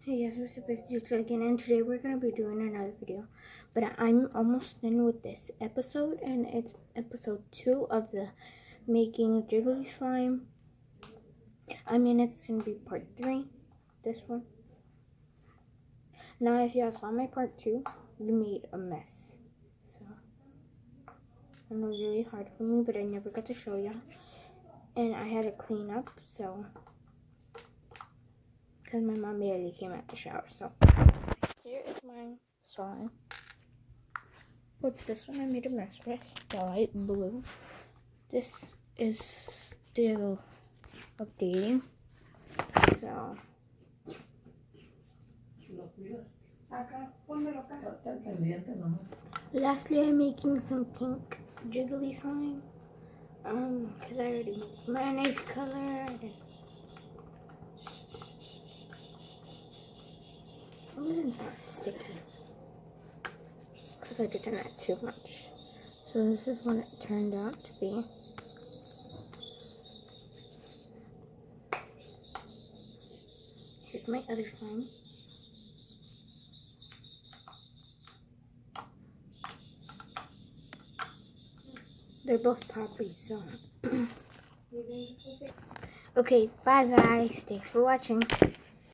Hey guys, what's up? It's Juice again, and today we're going to be doing another video. But I'm almost done with this episode, and it's episode 2 of the making jiggly slime. I mean, it's going to be part 3, this one. Now, if y'all saw my part 2, you made a mess. So, it was really hard for me, but I never got to show y'all. And I had to clean up, so... because my mom barely came out the shower, so... Here is my slime. Look, this one I made a mess with, the light blue. This is still updating, so... Lastly, I'm making some pink jiggly slime. Because I already made my nice color. It wasn't that sticky. Because I didn't add too much. So this is what it turned out to be. Here's my other slime. They're both poppy, so. Okay, bye guys. Thanks for watching.